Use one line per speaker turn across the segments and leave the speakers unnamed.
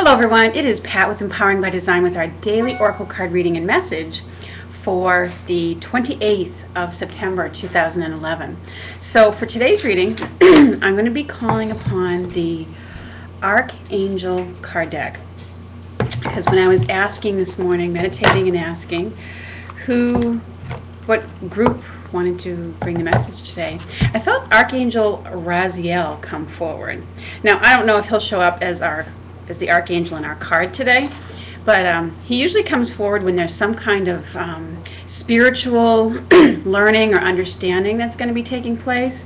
Hello everyone, it is Pat with Empowering by Design with our daily Oracle card reading and message for the 28th of September 2011. So for today's reading, I'm going to be calling upon the Archangel card deck. Because when I was asking this morning, meditating and asking what group wanted to bring the message today, I felt Archangel Raziel come forward. Now, I don't know if he'll show up as the Archangel in our card today, but he usually comes forward when there's some kind of spiritual learning or understanding that's going to be taking place,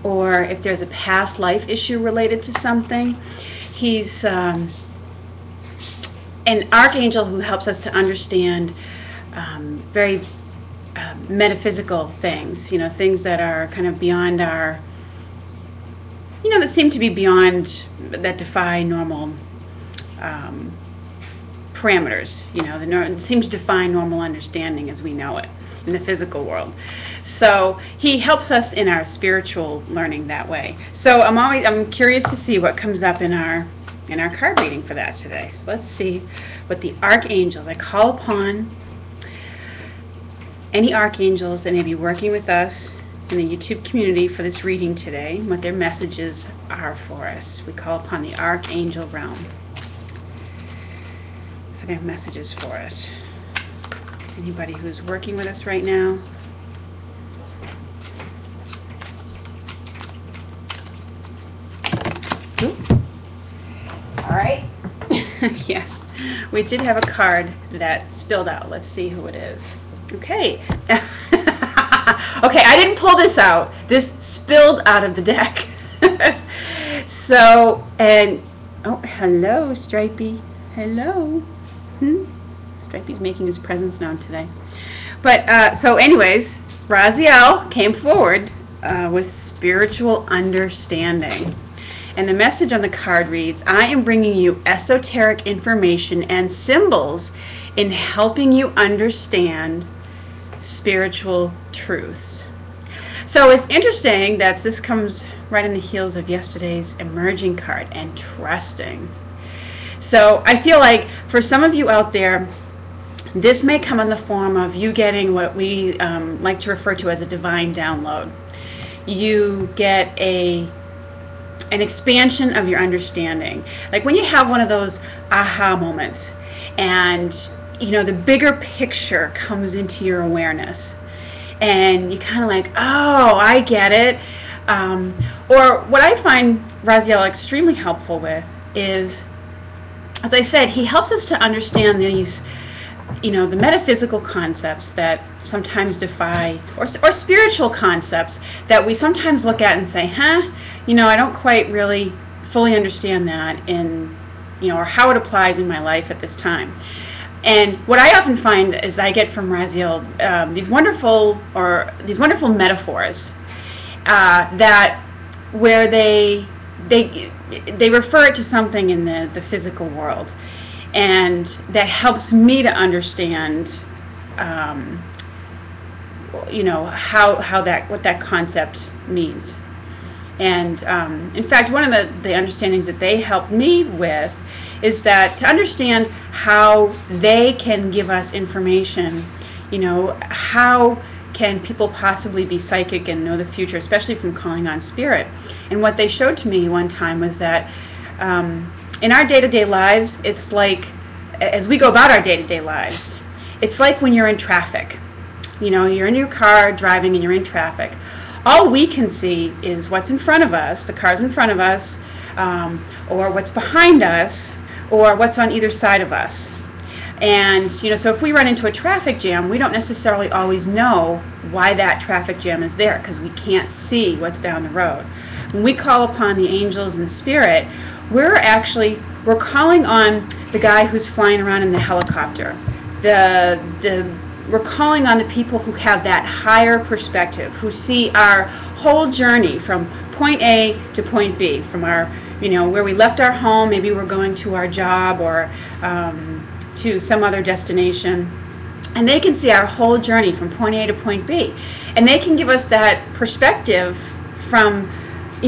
or if there's a past life issue related to something. He's an archangel who helps us to understand very metaphysical things, things that are kind of beyond our, that seem to be beyond, that defy normal parameters, that seem to defy normal understanding as we know it in the physical world. So he helps us in our spiritual learning that way. So I'm curious to see what comes up in our card reading for that today. So let's see what the archangels, I call upon any archangels that may be working with us in the YouTube community for this reading today, what their messages are for us. We call upon the Archangel realm for their messages for us. Anybody who's working with us right now. Ooh. All right. Yes, we did have a card that spilled out. Let's see who it is. Okay. Okay, I didn't pull this out. This spilled out of the deck. So, oh, hello, Stripey. Hello. Stripey's making his presence known today. But, so anyways, Raziel came forward with spiritual understanding. And the message on the card reads, I am bringing you esoteric information and symbols in helping you understand spiritual truths. So it's interesting that this comes right in the heels of yesterday's emerging card and trusting. So I feel like for some of you out there, this may come in the form of you getting what we like to refer to as a divine download. You get an expansion of your understanding. Like when you have one of those aha moments and the bigger picture comes into your awareness and you kind of like, oh, I get it. Or what I find Raziel extremely helpful with is, as I said, he helps us to understand these, the metaphysical concepts that sometimes defy, or spiritual concepts that we sometimes look at and say, I don't quite really fully understand that in, or how it applies in my life at this time. And what I often find is I get from Raziel these wonderful metaphors that where they refer to something in the physical world, and that helps me to understand what that concept means. And in fact, one of the understandings that they helped me with is that to understand how they can give us information, how can people possibly be psychic and know the future, especially from calling on spirit. And what they showed to me one time was that in our day-to-day lives, it's like, as we go about our day-to-day lives, it's like when you're in traffic. You're in your car driving and you're in traffic. All we can see is what's in front of us, the cars in front of us, or what's behind us, or what's on either side of us. And so if we run into a traffic jam, we don't necessarily always know why that traffic jam is there, because we can't see what's down the road. When we call upon the angels and spirit, we're calling on the guy who's flying around in the helicopter. We're calling on the people who have that higher perspective, who see our whole journey from point A to point B, from our, where we left our home, maybe we're going to our job or to some other destination, and they can see our whole journey from point A to point B, and they can give us that perspective from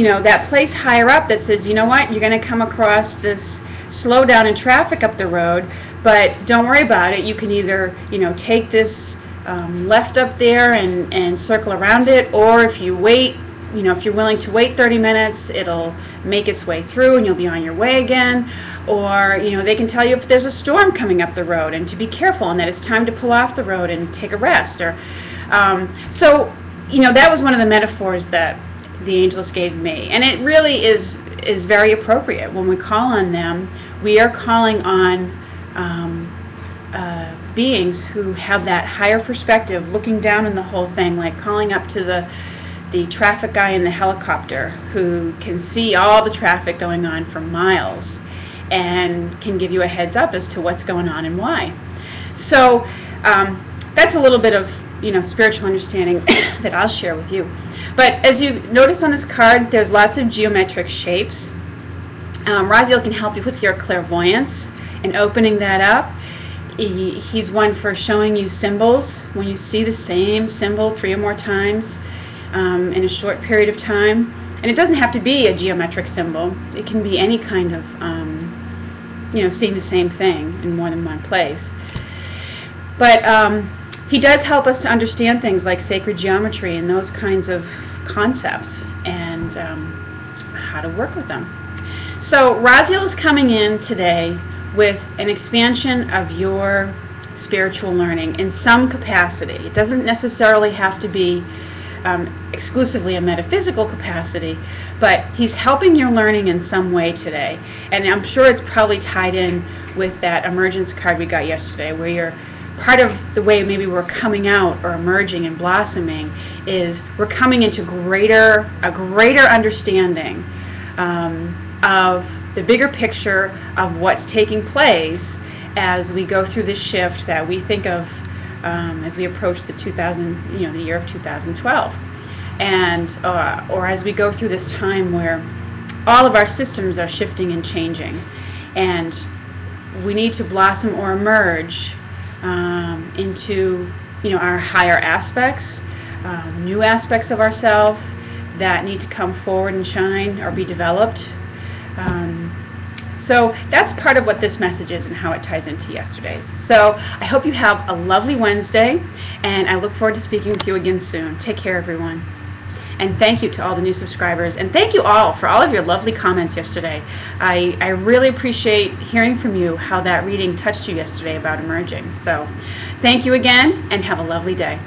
that place higher up that says, you know what, you're going to come across this slowdown in traffic up the road, but don't worry about it. You can either, take this left up there and circle around it, or if you wait, if you're willing to wait 30 minutes, it'll make its way through and you'll be on your way again. Or, they can tell you if there's a storm coming up the road and to be careful and that it's time to pull off the road and take a rest. Or, so, that was one of the metaphors that the angels gave me. And it really is very appropriate. When we call on them, we are calling on beings who have that higher perspective, looking down on the whole thing, like calling up to the traffic guy in the helicopter who can see all the traffic going on for miles and can give you a heads up as to what's going on and why. So that's a little bit of spiritual understanding that I'll share with you. But as you notice on this card, there's lots of geometric shapes. Raziel can help you with your clairvoyance and opening that up. He's one for showing you symbols. When you see the same symbol 3 or more times in a short period of time, and it doesn't have to be a geometric symbol. It can be any kind of, seeing the same thing in more than one place. But he does help us to understand things like sacred geometry and those kinds of concepts and how to work with them. So Raziel is coming in today with an expansion of your spiritual learning in some capacity. It doesn't necessarily have to be exclusively a metaphysical capacity, but he's helping your learning in some way today. And I'm sure it's probably tied in with that emergence card we got yesterday, where you're part of the way maybe we're coming out or emerging and blossoming is we're coming into a greater understanding of the bigger picture of what's taking place as we go through this shift that we think of as we approach the year of 2012, and or as we go through this time where all of our systems are shifting and changing, and we need to blossom or emerge into our higher aspects, new aspects of ourselves that need to come forward and shine or be developed. So that's part of what this message is and how it ties into yesterday's. So I hope you have a lovely Wednesday, and I look forward to speaking with you again soon. Take care, everyone. And thank you to all the new subscribers. And thank you all for all of your lovely comments yesterday. I really appreciate hearing from you how that reading touched you yesterday about emerging. So thank you again, and have a lovely day.